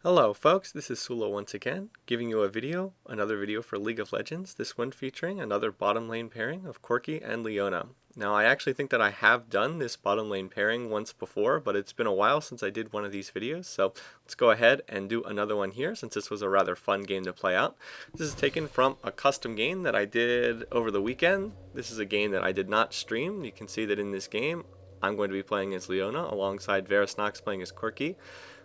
Hello folks, this is Sullla once again, giving you another video for League of Legends, this one featuring another bottom lane pairing of Corki and Leona. Now I actually think that I have done this bottom lane pairing once before, but it's been a while since I did one of these videos, so let's go ahead and do another one here since this was a rather fun game to play out. This is taken from a custom game that I did over the weekend. This is a game that I did not stream. You can see that in this game I'm going to be playing as Leona alongside VarisNox playing as Corki,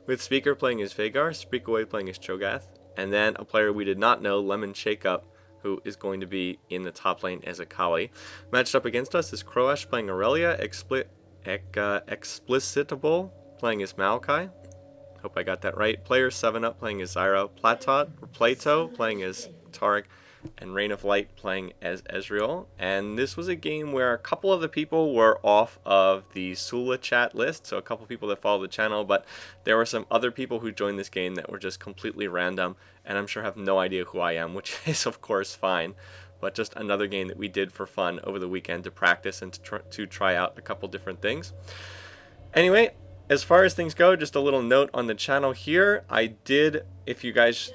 with Speaker playing as Veigar, Speakaway playing as Cho'Gath, and then a player we did not know, Lemon Shakeup, who is going to be in the top lane as Akali. Matched up against us is Croash playing Aurelia, Explicitable playing as Maokai. Hope I got that right. Player 7up playing as Zyra, Plato playing as Taric, and Rain of Light playing as Ezreal. And this was a game where a couple of the people were off of the Sullla chat list, so a couple people that follow the channel, but there were some other people who joined this game that were just completely random, and I'm sure have no idea who I am, which is of course fine. But just another game that we did for fun over the weekend to practice and to try out a couple different things. Anyway, as far as things go, just a little note on the channel here. I did, if you guys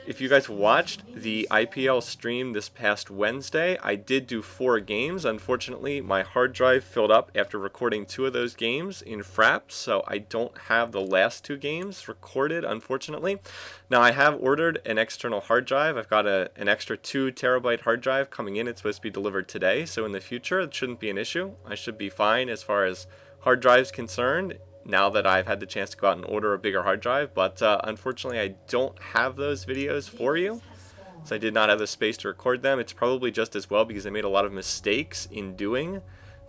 watched the IPL stream this past Wednesday, I did do 4 games. Unfortunately, my hard drive filled up after recording 2 of those games in Fraps, so I don't have the last 2 games recorded, unfortunately. Now, I have ordered an external hard drive. I've got an extra 2 terabyte hard drive coming in. It's supposed to be delivered today, so in the future, it shouldn't be an issue. I should be fine as far as hard drive's concerned, now that I've had the chance to go out and order a bigger hard drive, but unfortunately I don't have those videos for you, so I did not have the space to record them. It's probably just as well because I made a lot of mistakes in doing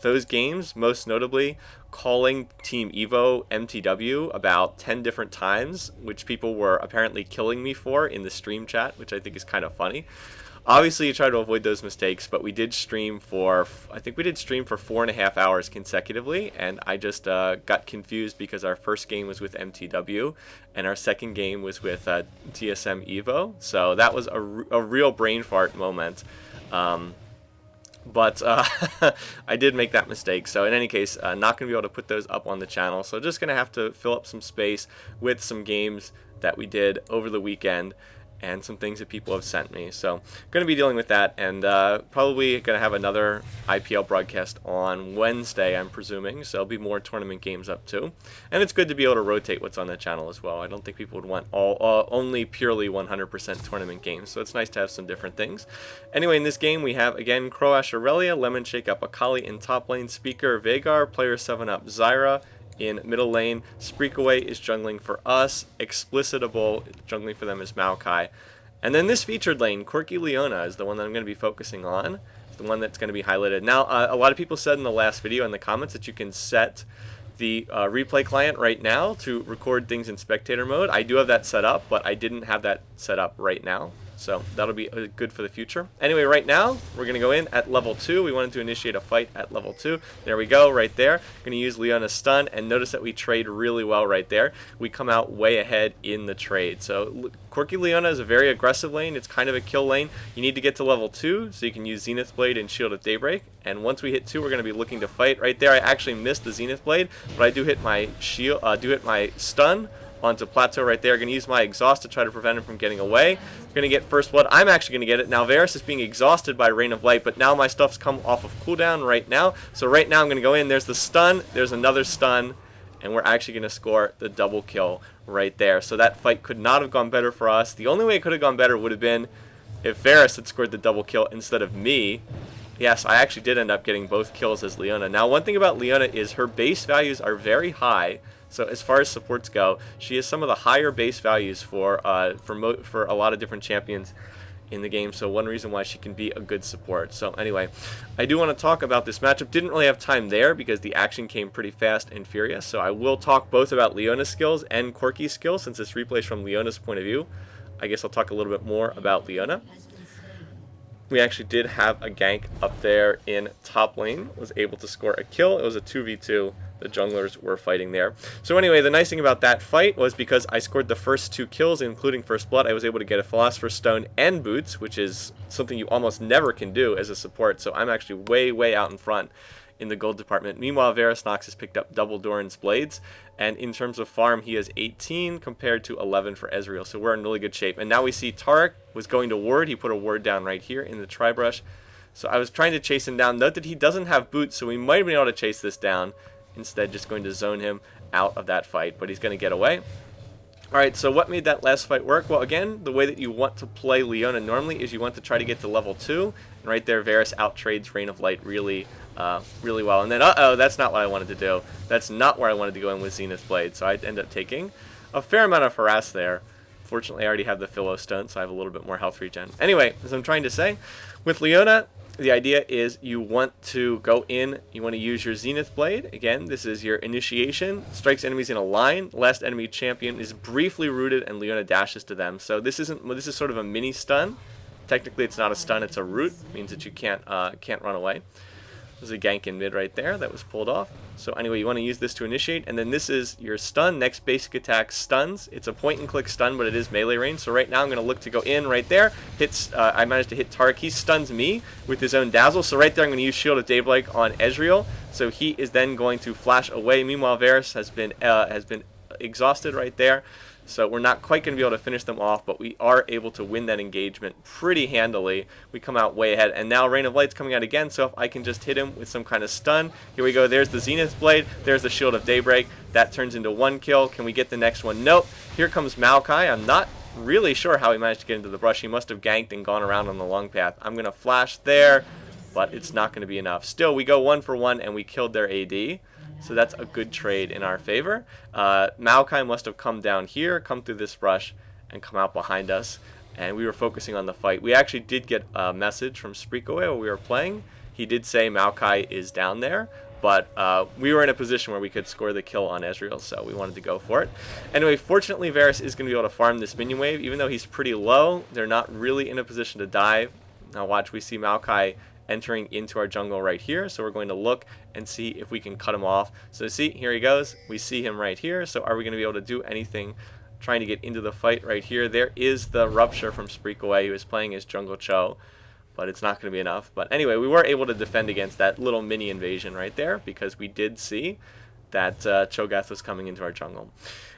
those games, most notably calling Team Evo MTW about 10 different times, which people were apparently killing me for in the stream chat, which I think is kind of funny. Obviously, you try to avoid those mistakes, but we did stream for, I think we did stream for 4.5 hours consecutively, and I just got confused because our first game was with MTW, and our second game was with TSM Evo, so that was a real brain fart moment. But I did make that mistake, so in any case, not going to be able to put those up on the channel, so just going to have to fill up some space with some games that we did over the weekend, and some things that people have sent me. So going to be dealing with that, and probably going to have another IPL broadcast on Wednesday, I'm presuming, so there'll be more tournament games up too. And it's good to be able to rotate what's on the channel as well. I don't think people would want only purely 100% tournament games, so it's nice to have some different things. Anyway, in this game we have, again, Croash Aurelia, Lemon Shakeup Akali in top lane, Speaker Veigar, player 7up Zyra in middle lane, Speakaway is jungling for us, Explicitable jungling for them is Maokai. And then this featured lane, Corki Leona, is the one that I'm going to be focusing on. It's the one that's going to be highlighted. Now, a lot of people said in the last video in the comments that you can set the replay client right now to record things in spectator mode. I do have that set up, but I didn't have that set up right now. So that'll be good for the future. Anyway, right now, we're going to go in at level 2. We wanted to initiate a fight at level 2. There we go, right there. Going to use Leona's stun, and notice that we trade really well right there. We come out way ahead in the trade. So Corki Leona is a very aggressive lane. It's kind of a kill lane. You need to get to level 2, so you can use Zenith Blade and Shield of Daybreak. And once we hit 2, we're going to be looking to fight. Right there, I actually missed the Zenith Blade, but I do hit my shield, my stun onto Plateau right there. Going to use my exhaust to try to prevent him from getting away. Going to get first blood. I'm actually going to get it. Now Varus is being exhausted by Rain of Light, but now my stuff's come off of cooldown right now. So right now I'm going to go in. There's the stun. There's another stun. And we're actually going to score the double kill right there. So that fight could not have gone better for us. The only way it could have gone better would have been if Varus had scored the double kill instead of me. Yes, I actually did end up getting both kills as Leona. Now, one thing about Leona is her base values are very high. So as far as supports go, she has some of the higher base values for a lot of different champions in the game. So one reason why she can be a good support. So anyway, I do want to talk about this matchup. Didn't really have time there because the action came pretty fast and furious. So I will talk both about Leona's skills and Corki's skills since this replay is from Leona's point of view. I guess I'll talk a little bit more about Leona. We actually did have a gank up there in top lane. Was able to score a kill. It was a 2v2. The junglers were fighting there. So anyway, the nice thing about that fight was because I scored the first 2 kills, including first blood, I was able to get a Philosopher's Stone and boots, which is something you almost never can do as a support. So I'm actually way out in front in the gold department. Meanwhile, VarisNox has picked up double Doran's blades, and in terms of farm, he has 18 compared to 11 for Ezreal, so we're in really good shape. And now we see Taric was going to ward. He put a ward down right here in the tri-brush. So I was trying to chase him down. Note that he doesn't have boots, so we might have been able to chase this down. Instead, just going to zone him out of that fight, but he's going to get away. Alright, so what made that last fight work? Well, again, the way that you want to play Leona normally is you want to try to get to level 2. And right there, Varus outtrades Rain of Light really well. And then, that's not what I wanted to do. That's not where I wanted to go in with Zenith Blade. So I'd end up taking a fair amount of harass there. Fortunately, I already have the Philo Stone, so I have a little bit more health regen. Anyway, as I'm trying to say, with Leona, the idea is you want to go in, you want to use your Zenith Blade. Again, this is your initiation. Strikes enemies in a line. Last enemy champion is briefly rooted, and Leona dashes to them. So this is sort of a mini stun. Technically, it's not a stun, it's a root. It means that you can't run away. There's a gank in mid right there that was pulled off. So anyway, you want to use this to initiate, and then this is your stun. Next basic attack stuns. It's a point-and-click stun, but it is melee range. So right now I'm going to look to go in right there. I managed to hit Taric. He stuns me with his own dazzle. So right there I'm going to use Shield of Daybreak on Ezreal. So he is then going to flash away. Meanwhile, Varus has been exhausted right there. So we're not quite going to be able to finish them off, but we are able to win that engagement pretty handily. We come out way ahead, and now Rain of Light's coming out again, so if I can just hit him with some kind of stun. Here we go, there's the Zenith Blade, there's the Shield of Daybreak. That turns into 1 kill. Can we get the next one? Nope. Here comes Maokai. I'm not really sure how he managed to get into the brush. He must have ganked and gone around on the long path. I'm going to flash there, but it's not going to be enough. Still, we go 1 for 1, and we killed their AD. So that's a good trade in our favor. Maokai must have come down here, come through this brush, and come out behind us. And we were focusing on the fight. We actually did get a message from Spreekaway while we were playing. He did say Maokai is down there, but we were in a position where we could score the kill on Ezreal, so we wanted to go for it. Anyway, fortunately, Varus is going to be able to farm this minion wave. Even though he's pretty low, they're not really in a position to dive. Now watch, we see Maokai entering into our jungle right here, so we're going to look and see if we can cut him off. So see, here he goes. We see him right here. So are we going to be able to do anything trying to get into the fight right here? There is the Rupture from Spreekaway, who is playing his Jungle Cho, but it's not going to be enough. But anyway, we were able to defend against that little mini invasion right there because we did see that Cho'Gath was coming into our jungle.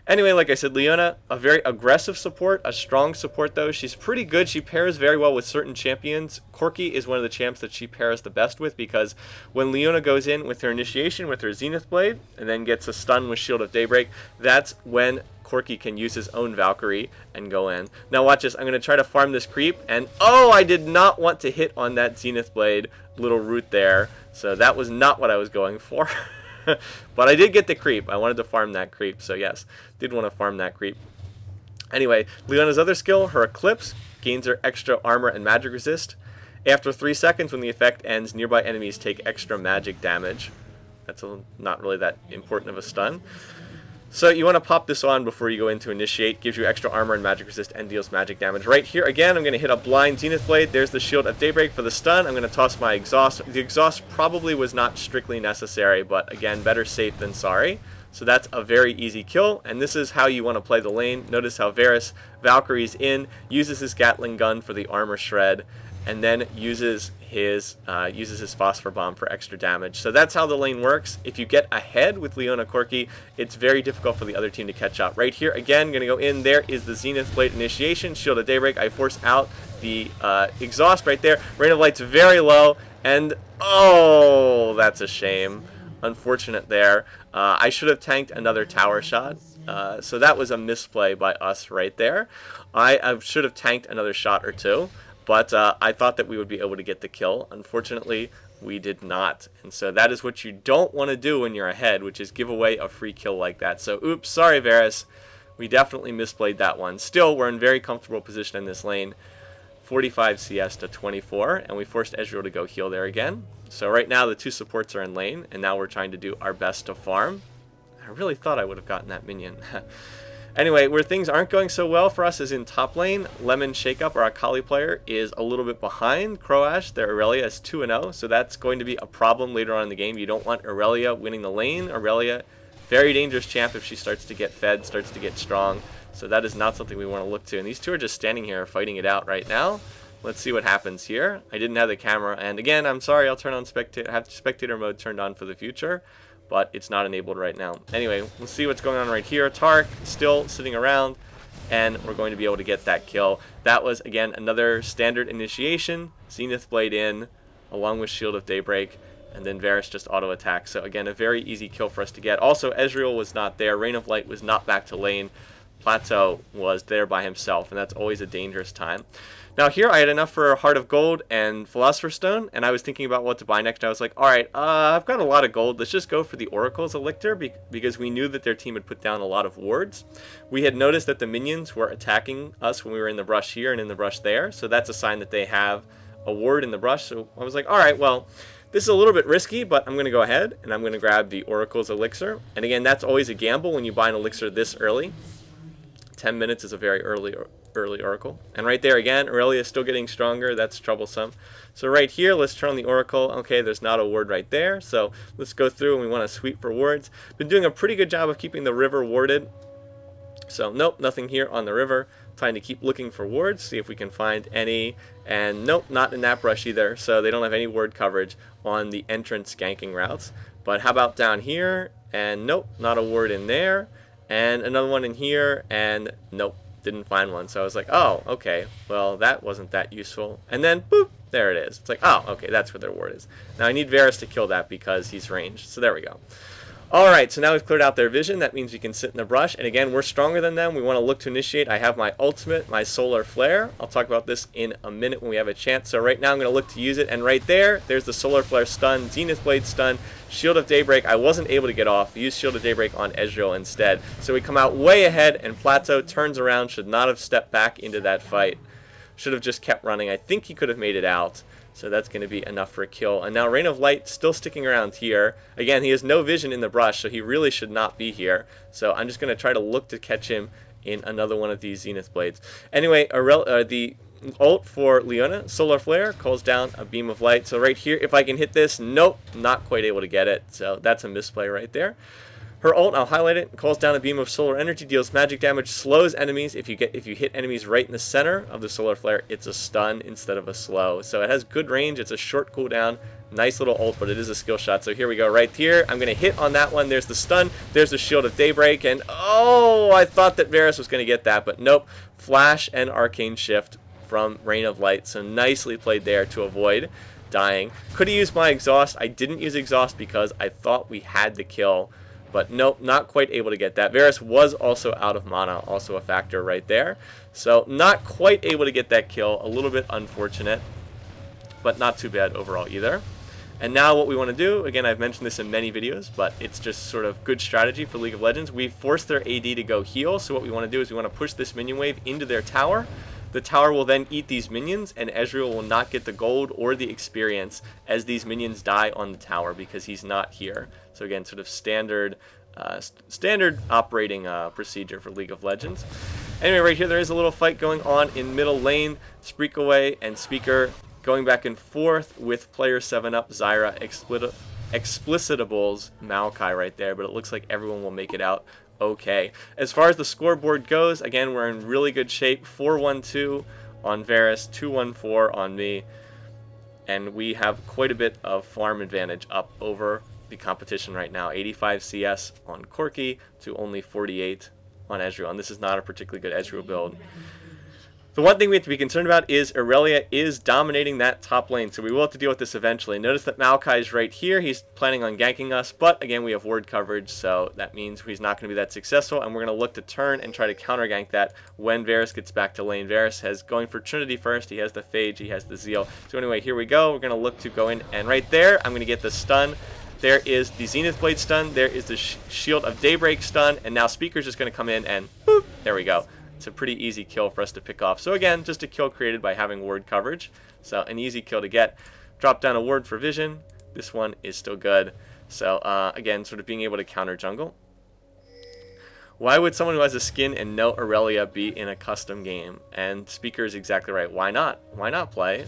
Anyway, like I said, Leona, a very aggressive support, a strong support though. She's pretty good. She pairs very well with certain champions. Corki is one of the champs that she pairs the best with because when Leona goes in with her initiation, with her Zenith Blade, and then gets a stun with Shield of Daybreak, that's when Corki can use his own Valkyrie and go in. Now watch this. I'm going to try to farm this creep, and oh, I did not want to hit on that Zenith Blade little root there. So that was not what I was going for. But I did get the creep. I wanted to farm that creep, so yes, did want to farm that creep. Anyway, Leona's other skill, her Eclipse, gains her extra armor and magic resist. After 3 seconds, when the effect ends, nearby enemies take extra magic damage. That's not really that important of a stun. So you want to pop this on before you go in to initiate. Gives you extra armor and magic resist and deals magic damage. Right here, again, I'm going to hit a blind Zenith Blade. There's the Shield of Daybreak for the stun. I'm going to toss my exhaust. The exhaust probably was not strictly necessary, but again, better safe than sorry. So that's a very easy kill, and this is how you want to play the lane. Notice how Varus Valkyrie's in, uses his Gatling gun for the armor shred, and then uses his Phosphor Bomb for extra damage. So that's how the lane works. If you get ahead with Leona Corki, it's very difficult for the other team to catch up. Right here, again, going to go in. There is the Zenith Blade initiation, Shield of Daybreak. I force out the exhaust right there. Rain of Light's very low, and oh, that's a shame. Unfortunate there. I should have tanked another tower shot. So that was a misplay by us right there. I should have tanked another shot or two. But I thought that we would be able to get the kill. Unfortunately, we did not. And so that is what you don't want to do when you're ahead, which is give away a free kill like that. So, oops, sorry, Varus. We definitely misplayed that one. Still, we're in very comfortable position in this lane. 45 CS to 24, and we forced Ezreal to go heal there again. So right now, the 2 supports are in lane, and now we're trying to do our best to farm. I really thought I would have gotten that minion. Anyway, where things aren't going so well for us is in top lane. Lemon Shakeup, our Akali player, is a little bit behind Croash. Their Aurelia is 2-0, so that's going to be a problem later on in the game. You don't want Aurelia winning the lane. Aurelia, very dangerous champ if she starts to get fed, starts to get strong. So that is not something we want to look to. And these two are just standing here fighting it out right now. let's see what happens here. I didn't have the camera, and again, I'm sorry, I'll turn on have spectator mode turned on for the future, but it's not enabled right now. Anyway, we'll see what's going on right here. Tark still sitting around, and we're going to be able to get that kill. That was, again, another standard initiation. Zenith Blade in, along with Shield of Daybreak, and then Varys just auto-attack. So, again, a very easy kill for us to get. Also, Ezreal was not there. Rain of Light was not back to lane. Plateau was there by himself, and that's always a dangerous time. Now here I had enough for Heart of Gold and Philosopher's Stone, and I was thinking about what to buy next. I was like, alright, I've got a lot of gold. Let's just go for the Oracle's Elixir, because we knew that their team had put down a lot of wards. We had noticed that the minions were attacking us when we were in the brush here and in the brush there, so that's a sign that they have a ward in the brush. So I was like, alright, well, this is a little bit risky, but I'm going to go ahead, and I'm going to grab the Oracle's Elixir. And again, that's always a gamble when you buy an Elixir this early. 10 minutes is a very early Oracle. And right there again, Aurelia is still getting stronger. That's troublesome. So right here, let's turn on the Oracle. Okay, there's not a ward right there. So let's go through and we want to sweep for wards. Been doing a pretty good job of keeping the river warded. So nope, nothing here on the river. Trying to keep looking for wards, see if we can find any. And nope, not in that brush either. So they don't have any ward coverage on the entrance ganking routes. But how about down here? And nope, not a ward in there. And another one in here, and nope, didn't find one. So I was like, oh, okay, well, that wasn't that useful. And then, boop, there it is. It's like, oh, okay, that's where their ward is. Now I need Varys to kill that because he's ranged. So there we go. Alright, so now we've cleared out their vision. That means we can sit in the brush. And again, we're stronger than them. We want to look to initiate. I have my ultimate, my solar flare. I'll talk about this in a minute when we have a chance. So right now I'm going to look to use it. And right there's the solar flare stun, Zenith Blade stun, Shield of Daybreak. I wasn't able to get off. Use Shield of Daybreak on Ezreal instead. So we come out way ahead, and Plateau turns around. Should not have stepped back into that fight. Should have just kept running. I think he could have made it out. So that's going to be enough for a kill. And now Rain of Light still sticking around here. Again, he has no vision in the brush, so he really should not be here. So I'm just going to try to look to catch him in another one of these Zenith Blades. Anyway, the ult for Leona, Solar Flare, calls down a beam of light. So right here, if I can hit this, nope, not quite able to get it. So that's a misplay right there. Her ult, I'll highlight it, calls down a beam of solar energy, deals magic damage, slows enemies. If you hit enemies right in the center of the solar flare, it's a stun instead of a slow. So it has good range, it's a short cooldown, nice little ult, but it is a skill shot. So here we go, right here. I'm gonna hit on that one. There's the stun, there's the Shield of Daybreak, and oh, I thought that Varys was gonna get that, but nope. Flash and Arcane Shift from Rain of Light. So nicely played there to avoid dying. Could have used my exhaust. I didn't use exhaust because I thought we had the kill. But nope, not quite able to get that. Varys was also out of mana, also a factor right there. So not quite able to get that kill. A little bit unfortunate, but not too bad overall either. And now what we want to do, again, I've mentioned this in many videos, but it's just sort of good strategy for League of Legends. We force their AD to go heal, so what we want to do is we want to push this minion wave into their tower. The tower will then eat these minions, and Ezreal will not get the gold or the experience as these minions die on the tower because he's not here. So again, sort of standard operating procedure for League of Legends. Anyway, right here there is a little fight going on in middle lane. Spreakaway and Speaker going back and forth with player 7-up, Zyra, Explicitables, Maokai right there, but it looks like everyone will make it out okay. As far as the scoreboard goes, again, we're in really good shape. 4-1-2 on Varys, 2-1-4 on me, and we have quite a bit of farm advantage up over the competition right now. 85 CS on Corki to only 48 on Ezreal, and this is not a particularly good Ezreal build. The one thing we have to be concerned about is Aurelia is dominating that top lane, so we will have to deal with this eventually. Notice that Maokai is right here. He's planning on ganking us, but again, we have ward coverage, so that means he's not going to be that successful, and we're going to look to turn and try to counter gank that when Varys gets back to lane. Varys has going for Trinity first. He has the Phage, he has the Zeal. So anyway, here we go. We're going to look to go in, and right there, I'm going to get the stun. There is the Zenith Blade stun. There is the Shield of Daybreak stun, and now Speaker's just going to come in and boop, there we go. It's a pretty easy kill for us to pick off. So again, just a kill created by having ward coverage. So an easy kill to get. Drop down a ward for vision. This one is still good. So again, sort of being able to counter jungle. Why would someone who has a skin and no Aurelia be in a custom game? And Speaker is exactly right. Why not? Why not play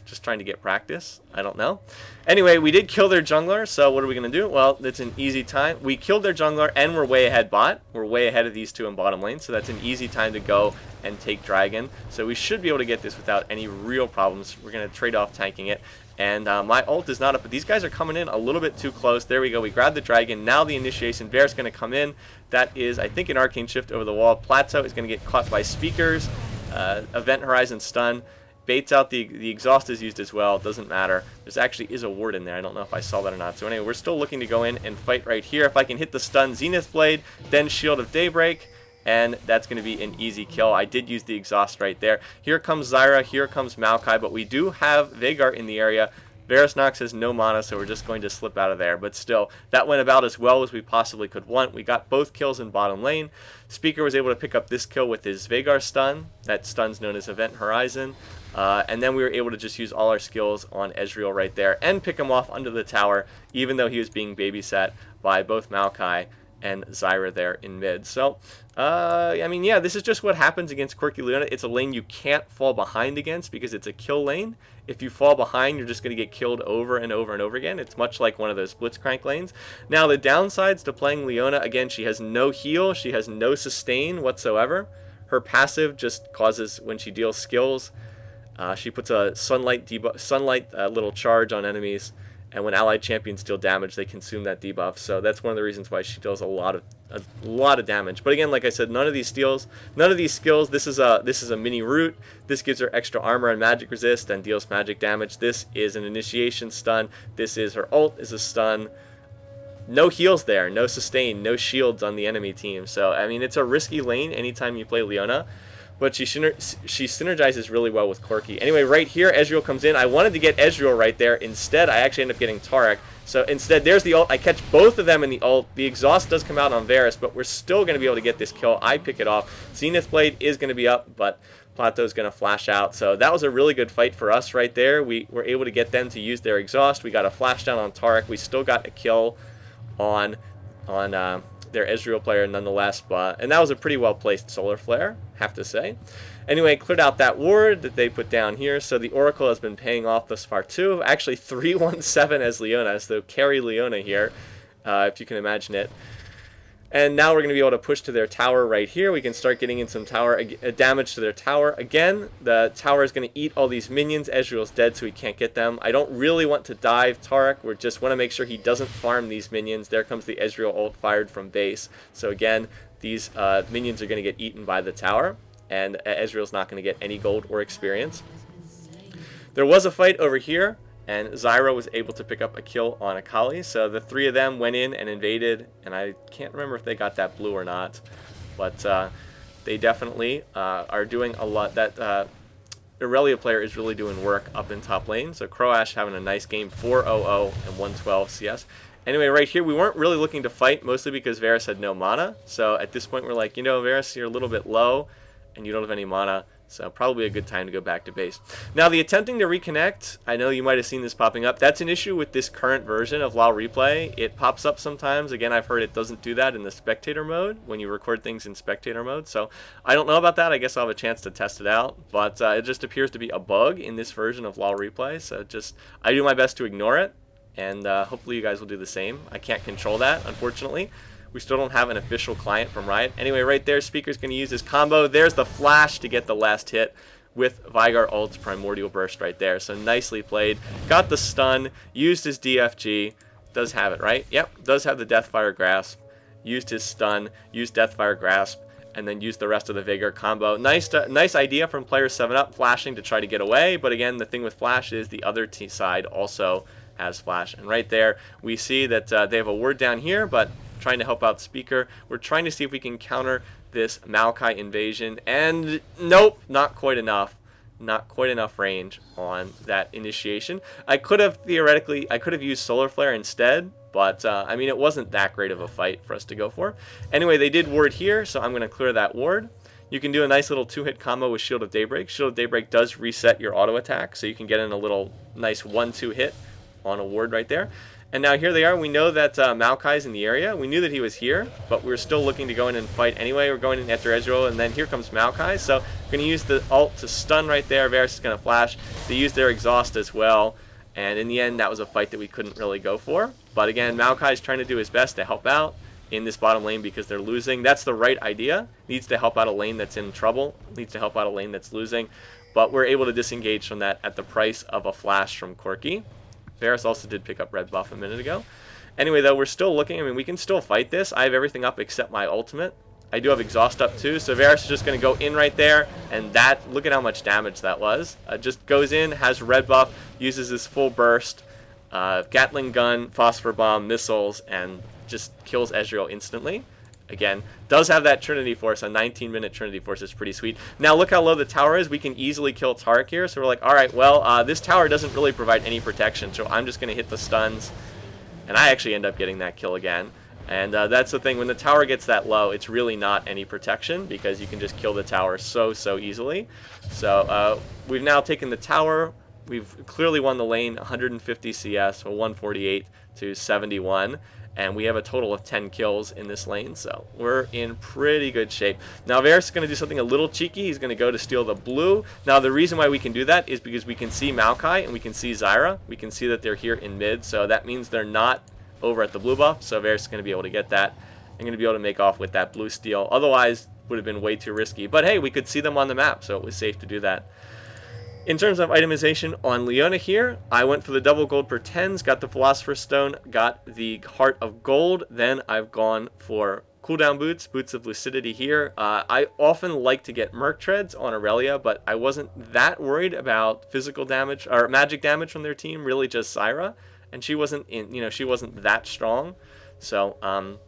just trying to get practice. I don't know. Anyway, we did kill their jungler, so what are we going to do? Well, it's an easy time. We killed their jungler, and we're way ahead bot. We're way ahead of these two in bottom lane, so that's an easy time to go and take dragon. So we should be able to get this without any real problems. We're going to trade off tanking it. And my ult is not up, but these guys are coming in a little bit too close. There we go. We grabbed the dragon. Now the initiation. Varus going to come in. That is, I think, an arcane shift over the wall. Plateau is going to get caught by speakers. Event horizon stun. Baits out, the exhaust is used as well. Doesn't matter. There's actually is a ward in there. I don't know if I saw that or not. So anyway, we're still looking to go in and fight right here. If I can hit the stun, Zenith Blade, then Shield of Daybreak, and that's going to be an easy kill. I did use the exhaust right there. Here comes Zyra, here comes Maokai, but we do have Veigar in the area. VarisNox has no mana, so we're just going to slip out of there. But still, that went about as well as we possibly could want. We got both kills in bottom lane. Speaker was able to pick up this kill with his Veigar stun. That stun's known as Event Horizon. And then we were able to just use all our skills on Ezreal right there and pick him off under the tower, even though he was being babysat by both Maokai and Zyra there in mid. So, I mean, yeah, this is just what happens against Corki and Leona. It's a lane you can't fall behind against because it's a kill lane. If you fall behind, you're just going to get killed over and over and over again. It's much like one of those Blitzcrank lanes. Now, the downsides to playing Leona, again, she has no heal. She has no sustain whatsoever. Her passive just causes, when she deals skills, she puts a sunlight little charge on enemies, and when allied champions deal damage, they consume that debuff. So that's one of the reasons why she deals a lot of damage. But again, like I said, none of these skills. This is a mini root. This gives her extra armor and magic resist and deals magic damage. This is an initiation stun. This is her ult is a stun. No heals there, no sustain, no shields on the enemy team. So I mean, it's a risky lane anytime you play Leona. But she synergizes really well with Corki. Anyway, right here, Ezreal comes in. I wanted to get Ezreal right there. Instead, I actually end up getting Taric. So instead, there's the ult. I catch both of them in the ult. The exhaust does come out on Varus, but we're still going to be able to get this kill. I pick it off. Zenith Blade is going to be up, but Plateau's going to flash out. So that was a really good fight for us right there. We were able to get them to use their exhaust. We got a flash down on Taric. We still got a kill on their Ezreal player nonetheless, and that was a pretty well placed solar flare, have to say. Anyway, cleared out that ward that they put down here, so the Oracle has been paying off thus far too. Actually 317 as Leona, so carry Leona here, if you can imagine it. And now we're going to be able to push to their tower right here. We can start getting in some tower damage to their tower. Again, the tower is going to eat all these minions. Ezreal's dead, so he can't get them. I don't really want to dive Taric. We just want to make sure he doesn't farm these minions. There comes the Ezreal ult fired from base. So again, these minions are going to get eaten by the tower, and Ezreal's not going to get any gold or experience. There was a fight over here, and Zyra was able to pick up a kill on Akali. So the three of them went in and invaded, and I can't remember if they got that blue or not, but they definitely are doing a lot. That Irelia player is really doing work up in top lane. So Croash having a nice game, 4-0-0 and 112 CS. Anyway, right here, we weren't really looking to fight, mostly because Varus had no mana. So at this point, we're like, you know, Varus, you're a little bit low, and you don't have any mana. So probably a good time to go back to base. Now, the attempting to reconnect, I know you might have seen this popping up. That's an issue with this current version of WoW Replay. It pops up sometimes. Again, I've heard it doesn't do that in the spectator mode when you record things in spectator mode. So I don't know about that. I guess I'll have a chance to test it out. But it just appears to be a bug in this version of WoW Replay. So I do my best to ignore it. And hopefully you guys will do the same. I can't control that, unfortunately. We still don't have an official client from Riot. Anyway, right there, Speaker's going to use his combo. There's the flash to get the last hit with Veigar ult's Primordial Burst right there. So nicely played. Got the stun, used his DFG. Does have it, right? Yep, does have the Deathfire Grasp. Used his stun, used Deathfire Grasp, and then used the rest of the Veigar combo. Nice idea from player 7up, flashing to try to get away. But again, the thing with flash is the other side also has flash. And right there, we see that they have a ward down here, but trying to help out Speaker. We're trying to see if we can counter this Maokai invasion, and nope, not quite enough. Not quite enough range on that initiation. I could have used Solar Flare instead, but I mean, it wasn't that great of a fight for us to go for. Anyway, they did ward here, so I'm going to clear that ward. You can do a nice little 2-hit combo with Shield of Daybreak. Shield of Daybreak does reset your auto attack, so you can get in a little nice 1-2 hit on a ward right there. And now here they are. We know that Maokai's in the area. We knew that he was here, but we were still looking to go in and fight anyway. We're going in after Ezreal, and then here comes Maokai. So we're going to use the ult to stun right there. Varus is going to flash. They use their exhaust as well. And in the end, that was a fight that we couldn't really go for. But again, Maokai is trying to do his best to help out in this bottom lane because they're losing. That's the right idea. Needs to help out a lane that's in trouble. Needs to help out a lane that's losing. But we're able to disengage from that at the price of a flash from Corki. Varus also did pick up red buff a minute ago. Anyway, though, we're still looking. I mean, we can still fight this. I have everything up except my ultimate. I do have exhaust up too, so Varus is just going to go in right there, and that, look at how much damage that was. Just goes in, has red buff, uses his full burst, Gatling gun, phosphor bomb, missiles, and just kills Ezreal instantly. Again, does have that Trinity Force, a 19-minute Trinity Force is pretty sweet. Now look how low the tower is. We can easily kill Taric here, so we're like, alright, well, this tower doesn't really provide any protection, so I'm just going to hit the stuns, and I actually end up getting that kill again. And that's the thing, when the tower gets that low, it's really not any protection, because you can just kill the tower so easily. So we've now taken the tower. We've clearly won the lane, 150 CS, or 148 to 71. And we have a total of 10 kills in this lane, so we're in pretty good shape. Now Varus is going to do something a little cheeky. He's going to go to steal the blue. Now the reason why we can do that is because we can see Maokai and we can see Zyra. We can see that they're here in mid, so that means they're not over at the blue buff, so Varus is going to be able to get that. I'm going to be able to make off with that blue steal. Otherwise, would have been way too risky. But hey, we could see them on the map, so it was safe to do that. In terms of itemization on Leona here, I went for the double gold per 10s, got the Philosopher's Stone, got the Heart of Gold, then I've gone for cooldown boots, Boots of Lucidity here. I often like to get Merc Treads on Aurelia, but I wasn't that worried about physical damage, or magic damage from their team, really just Zyra, and she wasn't she wasn't that strong, so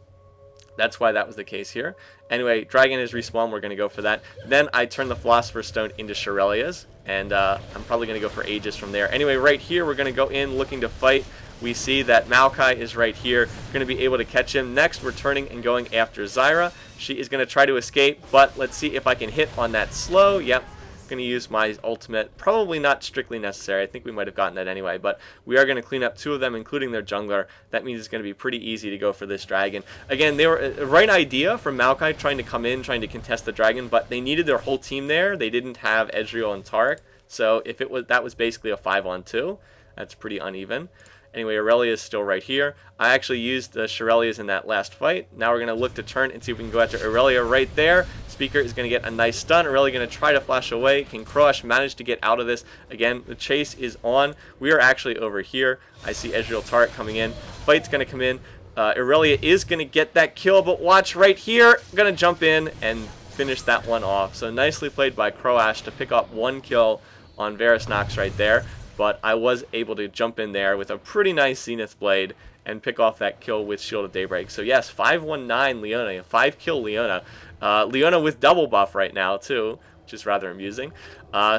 that's why that was the case here. Anyway, Dragon is respawn, we're going to go for that. Then I turn the Philosopher's Stone into Shirelia's, and I'm probably going to go for Aegis from there. Anyway, right here, we're going to go in looking to fight. We see that Maokai is right here. We're going to be able to catch him. Next, we're turning and going after Zyra. She is going to try to escape, but let's see if I can hit on that slow. Yep. Going to use my ultimate. Probably not strictly necessary. I think we might have gotten that anyway, but we are going to clean up two of them, including their jungler. That means it's going to be pretty easy to go for this dragon. Again, they were a right idea from Maokai trying to come in, trying to contest the dragon, but they needed their whole team there. They didn't have Ezreal and Taric, so if it was, that was basically a 5-on-2. That's pretty uneven. Anyway, Aurelia is still right here. I actually used the Shirelias in that last fight. Now we're going to look to turn and see if we can go after Aurelia right there. Speaker is going to get a nice stun. Aurelia going to try to flash away. Can Crush manage to get out of this? Again, the chase is on. We are actually over here. I see Ezreal Taric coming in. Fight's going to come in. Aurelia is going to get that kill, but watch right here. Going to jump in and finish that one off. So nicely played by Croash to pick up one kill on VarisNox right there. But I was able to jump in there with a pretty nice Zenith Blade and pick off that kill with Shield of Daybreak. So yes, 519 Leona, 5-kill Leona. Leona with double buff right now too, which is rather amusing.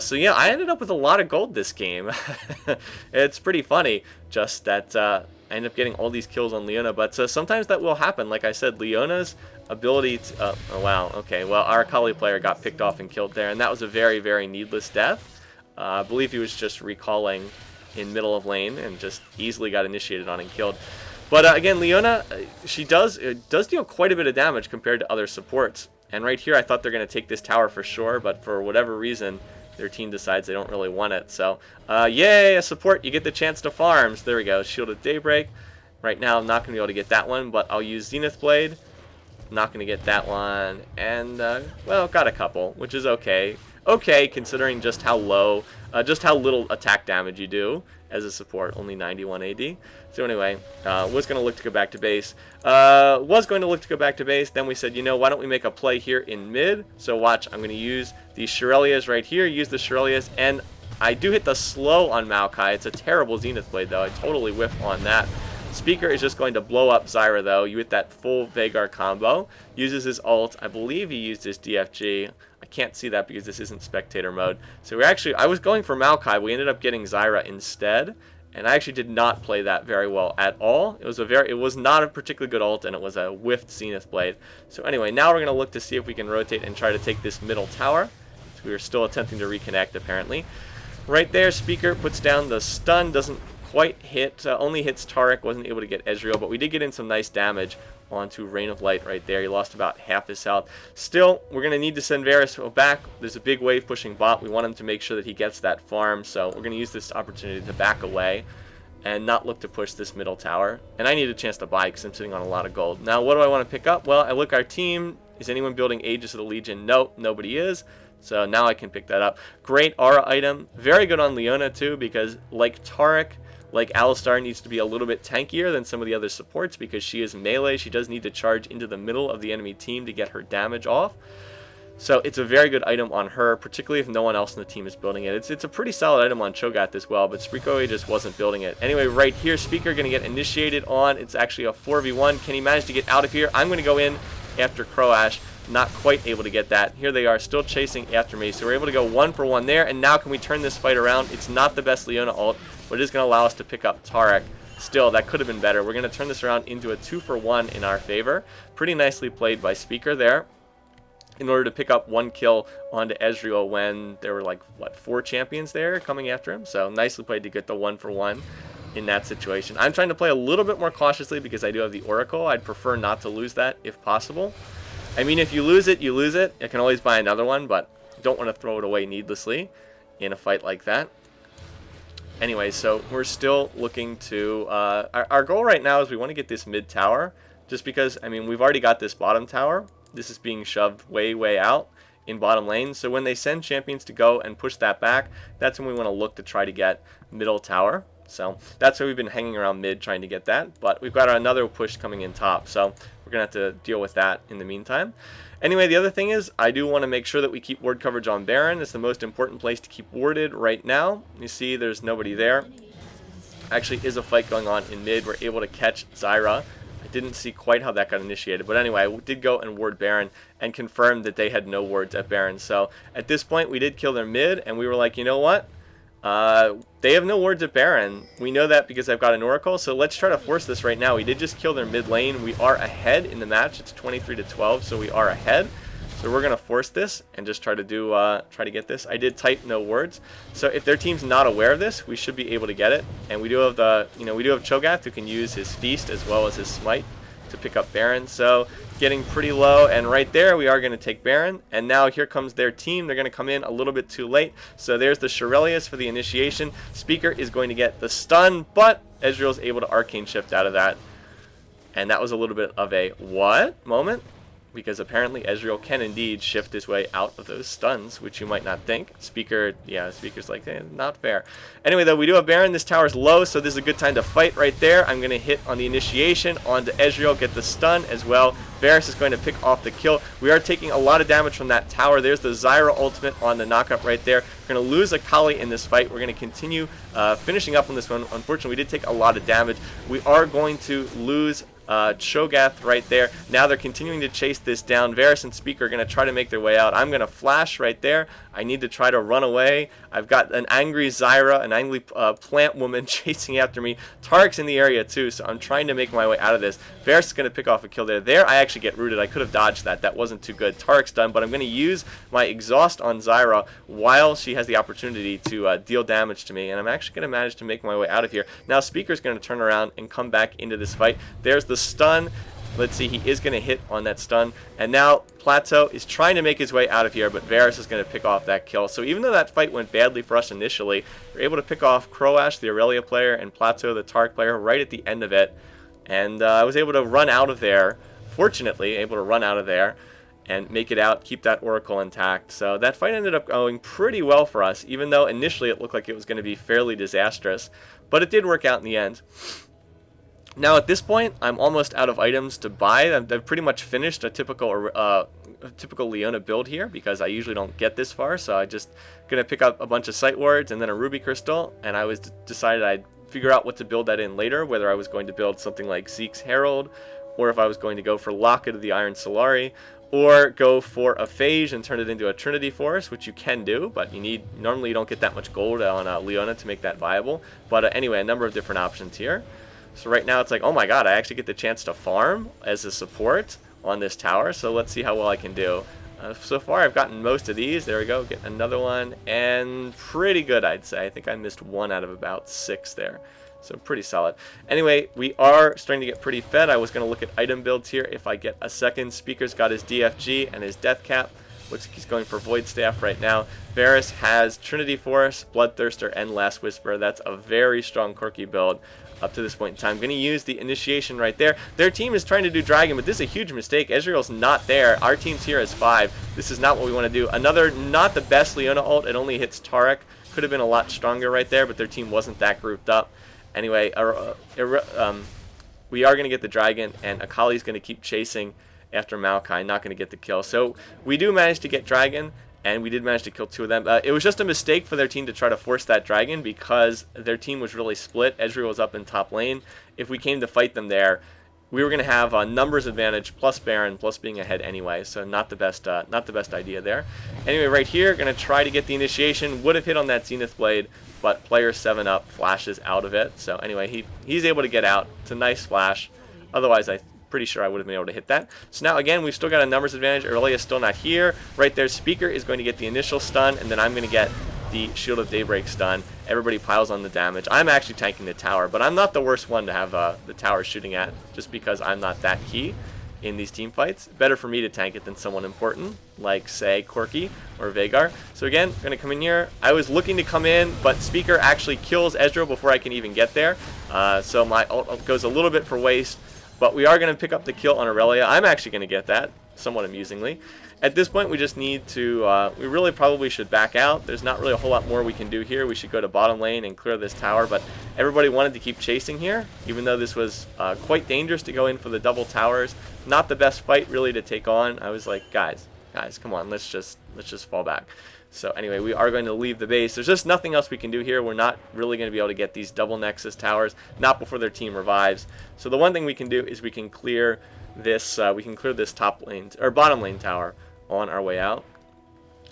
So yeah, I ended up with a lot of gold this game. It's pretty funny, just that I ended up getting all these kills on Leona. But sometimes that will happen. Like I said, Leona's ability to... oh wow, okay. Well, our Kali player got picked off and killed there, and that was a very needless death. I believe he was just recalling in middle of lane and just easily got initiated on and killed. But again, Leona, she does deal quite a bit of damage compared to other supports. And right here, I thought they're going to take this tower for sure, but for whatever reason, their team decides they don't really want it. So, yay, a support, you get the chance to farm. So there we go, Shield of Daybreak. Right now, I'm not going to be able to get that one, but I'll use Zenith Blade. Not going to get that one. And, well, got a couple, which is okay. Okay, considering just how low, just how little attack damage you do as a support, only 91 AD. So anyway, was going to look to go back to base. Then we said, you know, why don't we make a play here in mid? So watch, I'm going to use these Shirelias right here, use the Shirelias, and I do hit the slow on Maokai. It's a terrible Zenith Blade, though. I totally whiff on that. Speaker is just going to blow up Zyra, though. You hit that full Veigar combo. Uses his ult. I believe he used his DFG. I can't see that because this isn't spectator mode. So we're actually... I was going for Maokai. We ended up getting Zyra instead. And I actually did not play that very well at all. It was not a particularly good ult, and it was a whiffed Zenith Blade. So anyway, now we're going to look to see if we can rotate and try to take this middle tower. So we are still attempting to reconnect, apparently. Right there, Speaker puts down the stun. Doesn't quite hit, only hits Tarek, wasn't able to get Ezreal, but we did get in some nice damage onto Rain of Light right there. He lost about half his health. Still, we're going to need to send Varus back. There's a big wave pushing bot. We want him to make sure that he gets that farm, so we're going to use this opportunity to back away and not look to push this middle tower. And I need a chance to buy because I'm sitting on a lot of gold. Now, what do I want to pick up? Well, I look our team. Is anyone building Aegis of the Legion? Nope, nobody is. So now I can pick that up. Great aura item. Very good on Leona too, because like Tarek, like Alistar, needs to be a little bit tankier than some of the other supports because she is melee. She does need to charge into the middle of the enemy team to get her damage off. So it's a very good item on her, particularly if no one else in the team is building it. It's a pretty solid item on Cho'Gath as well, but Spriko just wasn't building it. Anyway, right here, Speaker going to get initiated on. It's actually a 4v1. Can he manage to get out of here? I'm going to go in after Croash. Not quite able to get that. Here they are still chasing after me. So we're able to go 1-for-1 there. And now can we turn this fight around? It's not the best Leona ult, but it is going to allow us to pick up Tarek. Still, that could have been better. We're going to turn this around into a 2-for-1 in our favor. Pretty nicely played by Speaker there, in order to pick up 1 kill onto Ezreal when there were like, what, 4 champions there coming after him. So nicely played to get the 1-for-1 in that situation. I'm trying to play a little bit more cautiously because I do have the Oracle. I'd prefer not to lose that if possible. I mean, if you lose it, you lose it. I can always buy another one, but don't want to throw it away needlessly in a fight like that. Anyway, so we're still looking to... our goal right now is we want to get this mid tower, just because, I mean, we've already got this bottom tower. This is being shoved way, way out in bottom lane. So when they send champions to go and push that back, that's when we want to look to try to get middle tower. So that's why we've been hanging around mid trying to get that. But we've got another push coming in top. So we're going to have to deal with that in the meantime. Anyway, the other thing is I do want to make sure that we keep ward coverage on Baron. It's the most important place to keep warded right now. You see there's nobody there. Actually is a fight going on in mid. We're able to catch Zyra. I didn't see quite how that got initiated. But anyway, I did go and ward Baron and confirm that they had no wards at Baron. So at this point, we did kill their mid. And we were like, you know what? They have no wards at Baron. We know that because I've got an Oracle, so let's try to force this right now. We did just kill their mid lane. We are ahead in the match. It's 23-12, so we are ahead. So we're gonna force this and just try to do try to get this. I did type no words. So if their team's not aware of this, we should be able to get it. And we do have the we do have Cho'Gath who can use his feast as well as his smite to pick up Baron. So getting pretty low, and right there we are going to take Baron. And now here comes their team. They're going to come in a little bit too late. So there's the Shurelius for the initiation. Speaker is going to get the stun, but Ezreal's able to arcane shift out of that. And that was a little bit of a what moment, because apparently Ezreal can indeed shift his way out of those stuns, which you might not think. Speaker's like, not fair. Anyway, though, we do have Baron. This tower's low, so this is a good time to fight right there. I'm going to hit on the initiation onto Ezreal, get the stun as well. Varus is going to pick off the kill. We are taking a lot of damage from that tower. There's the Zyra ultimate on the knockup right there. We're going to lose Akali in this fight. We're going to continue finishing up on this one. Unfortunately, we did take a lot of damage. We are going to lose Cho'Gath right there. Now they're continuing to chase this down. Varus and Speaker are going to try to make their way out. I'm going to flash right there. I need to try to run away. I've got an angry Zyra, an angry plant woman chasing after me. Tarek's in the area too, so I'm trying to make my way out of this. Varus is going to pick off a kill there. There, I actually get rooted. I could have dodged that. That wasn't too good. Tarek's done, but I'm going to use my exhaust on Zyra while she has the opportunity to deal damage to me, and I'm actually going to manage to make my way out of here. Now Speaker's going to turn around and come back into this fight. There's the stun. Let's see, he is going to hit on that stun. And now Plateau is trying to make his way out of here, but Varus is going to pick off that kill. So even though that fight went badly for us initially, we're able to pick off Croash, the Aurelia player, and Plateau, the Tark player, right at the end of it. And I was able to run out of there, fortunately, able to run out of there and make it out, keep that Oracle intact. So that fight ended up going pretty well for us, even though initially it looked like it was going to be fairly disastrous. But it did work out in the end. Now at this point, I'm almost out of items to buy. I've pretty much finished a typical Leona build here because I usually don't get this far. So I just gonna pick up a bunch of sight wards and then a ruby crystal, and I was decided I'd figure out what to build that in later, whether I was going to build something like Zeke's Herald, or if I was going to go for Locket of the Iron Solari, or go for a Phage and turn it into a Trinity Force, which you can do, but normally you don't get that much gold on Leona to make that viable. But anyway, a number of different options here. So right now it's like, oh my god, I actually get the chance to farm as a support on this tower, so let's see how well I can do. So far I've gotten most of these. There we go, get another one, and pretty good, I'd say. I think I missed one out of about 6 there. So pretty solid. Anyway, we are starting to get pretty fed. I was going to look at item builds here if I get a second. Speaker's got his DFG and his Death Cap. Looks like he's going for Void Staff right now. Varys has Trinity Force, Bloodthirster, and Last Whisper. That's a very strong Corki build up to this point in time. Going to use the initiation right there. Their team is trying to do Dragon, but this is a huge mistake. Ezreal's not there. Our team's here as 5. This is not what we want to do. Another, not the best Leona ult. It only hits Taric. Could have been a lot stronger right there, but their team wasn't that grouped up. Anyway, we are going to get the Dragon, and Akali's going to keep chasing after Maokai, not going to get the kill. So we do manage to get Dragon, and we did manage to kill 2 of them. It was just a mistake for their team to try to force that Dragon because their team was really split. Ezreal was up in top lane. If we came to fight them there, we were going to have a numbers advantage plus Baron plus being ahead anyway. So not the best idea there. Anyway, right here, going to try to get the initiation. Would have hit on that Zenith Blade, but player 7-up flashes out of it. So anyway, he's able to get out. It's a nice flash. Otherwise, I'm pretty sure I would have been able to hit that. So now again, we've still got a numbers advantage. Aurelia's still not here. Right there, Speaker is going to get the initial stun, and then I'm going to get the Shield of Daybreak stun. Everybody piles on the damage. I'm actually tanking the tower, but I'm not the worst one to have the tower shooting at, just because I'm not that key in these team fights. Better for me to tank it than someone important, like, say, Corki or Veigar. So again, going to come in here. I was looking to come in, but Speaker actually kills Ezreal before I can even get there. So my ult goes a little bit for waste. But we are going to pick up the kill on Aurelia. I'm actually going to get that, somewhat amusingly. At this point, we just need to, we really probably should back out. There's not really a whole lot more we can do here. We should go to bottom lane and clear this tower. But everybody wanted to keep chasing here, even though this was quite dangerous to go in for the double towers. Not the best fight, really, to take on. I was like, guys, come on, let's just fall back. So anyway, we are going to leave the base. There's just nothing else we can do here. We're not really going to be able to get these double Nexus towers, not before their team revives. So the one thing we can do is we can clear this top lane or bottom lane tower on our way out,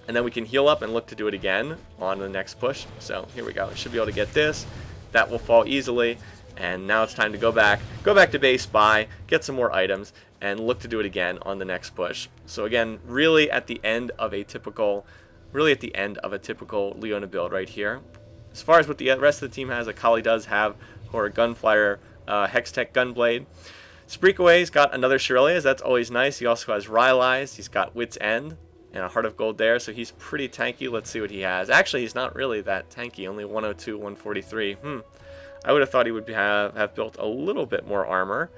and then we can heal up and look to do it again on the next push. So here we go. Should be able to get this. That will fall easily, and now it's time to go back to base, buy, get some more items, and look to do it again on the next push. So again, really at the end of a typical Leona build right here. As far as what the rest of the team has, Akali does have her Gunflyer Hextech Gunblade. Spreakaway's got another Shirelias. That's always nice. He also has Rylai's. He's got Wit's End and a Heart of Gold there, so he's pretty tanky. Let's see what he has. Actually, he's not really that tanky. Only 102, 143. I would have thought he would have built a little bit more armor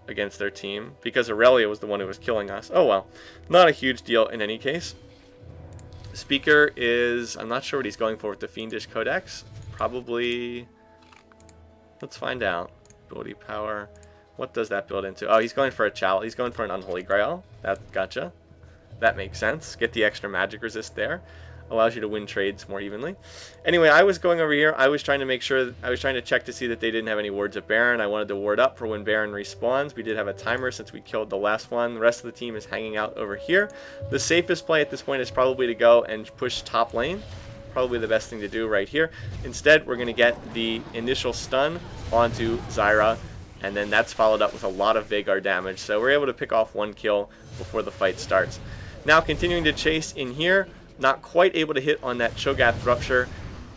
against their team because Aurelia was the one who was killing us. Oh well, not a huge deal in any case. Speaker is, I'm not sure what he's going for with the Fiendish Codex. Probably, let's find out. Ability power. What does that build into? Oh, he's going for a chalice. He's going for an Unholy Grail. Gotcha. That makes sense. Get the extra magic resist there. Allows you to win trades more evenly. Anyway, I was going over here. I was trying to check to see that they didn't have any wards of Baron. I wanted to ward up for when Baron respawns. We did have a timer since we killed the last one. The rest of the team is hanging out over here. The safest play at this point is probably to go and push top lane. Probably the best thing to do right here. Instead, we're going to get the initial stun onto Zyra, and then that's followed up with a lot of Veigar damage. So we're able to pick off 1 kill before the fight starts. Now continuing to chase in here. Not quite able to hit on that Cho'Gath Rupture,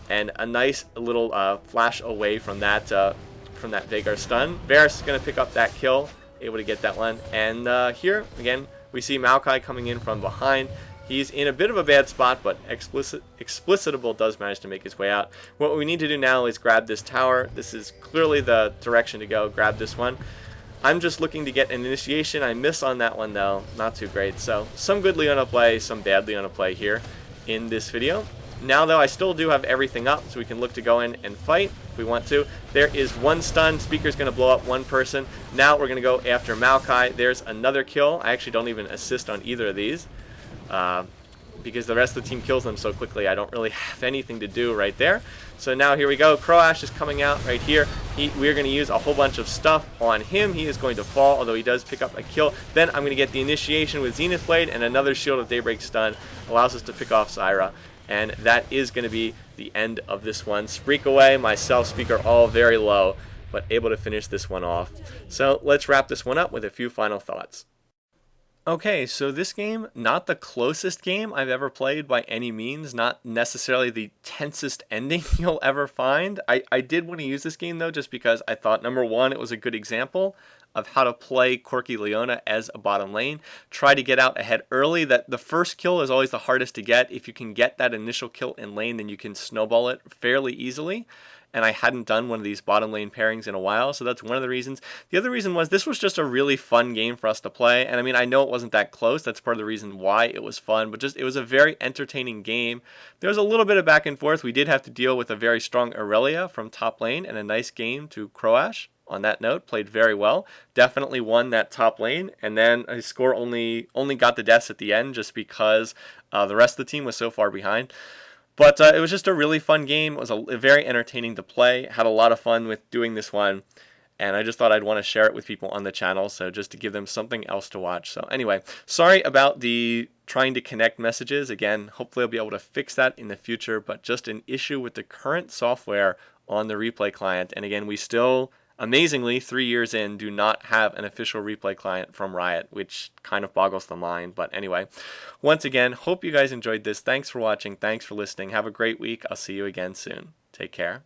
and a nice little flash away from that Veigar stun. Varys is going to pick up that kill, able to get that one. And here, again, we see Maokai coming in from behind. He's in a bit of a bad spot, but Explicitable does manage to make his way out. What we need to do now is grab this tower. This is clearly the direction to go. Grab this one. I'm just looking to get an initiation. I miss on that one, though. Not too great. So some good Leona play, some bad Leona play here in this video. Now, though, I still do have everything up, so we can look to go in and fight if we want to. There is 1 stun. Speaker's going to blow up 1 person. Now we're going to go after Maokai. There's another kill. I actually don't even assist on either of these. Because the rest of the team kills them so quickly, I don't really have anything to do right there. So now here we go. Croash is coming out right here. We're going to use a whole bunch of stuff on him. He is going to fall, although he does pick up a kill. Then I'm going to get the initiation with Zenith Blade and another Shield of Daybreak stun. Allows us to pick off Zyra. And that is going to be the end of this one. Spreakaway, myself, Speaker, all very low, but able to finish this one off. So let's wrap this one up with a few final thoughts. Okay, so this game, not the closest game I've ever played by any means, not necessarily the tensest ending you'll ever find. I did want to use this game though, just because I thought, number one, it was a good example of how to play Corki Leona as a bottom lane. Try to get out ahead early. That the first kill is always the hardest to get. If you can get that initial kill in lane, then you can snowball it fairly easily. And I hadn't done one of these bottom lane pairings in a while, so that's one of the reasons. The other reason was this was just a really fun game for us to play, and I mean, I know it wasn't that close. That's part of the reason why it was fun, but just it was a very entertaining game. There was a little bit of back and forth. We did have to deal with a very strong Aurelia from top lane, and a nice game to Croash. On that note, played very well. Definitely won that top lane, and then his score only got the deaths at the end just because the rest of the team was so far behind. But it was just a really fun game. It was very entertaining to play. Had a lot of fun with doing this one. And I just thought I'd want to share it with people on the channel, so just to give them something else to watch. So anyway, sorry about the trying to connect messages. Again, hopefully I'll be able to fix that in the future, but just an issue with the current software on the replay client. And again, we still, amazingly, 3 years in, do not have an official replay client from Riot, which kind of boggles the mind. But anyway, once again, hope you guys enjoyed this. Thanks for watching. Thanks for listening. Have a great week. I'll see you again soon. Take care.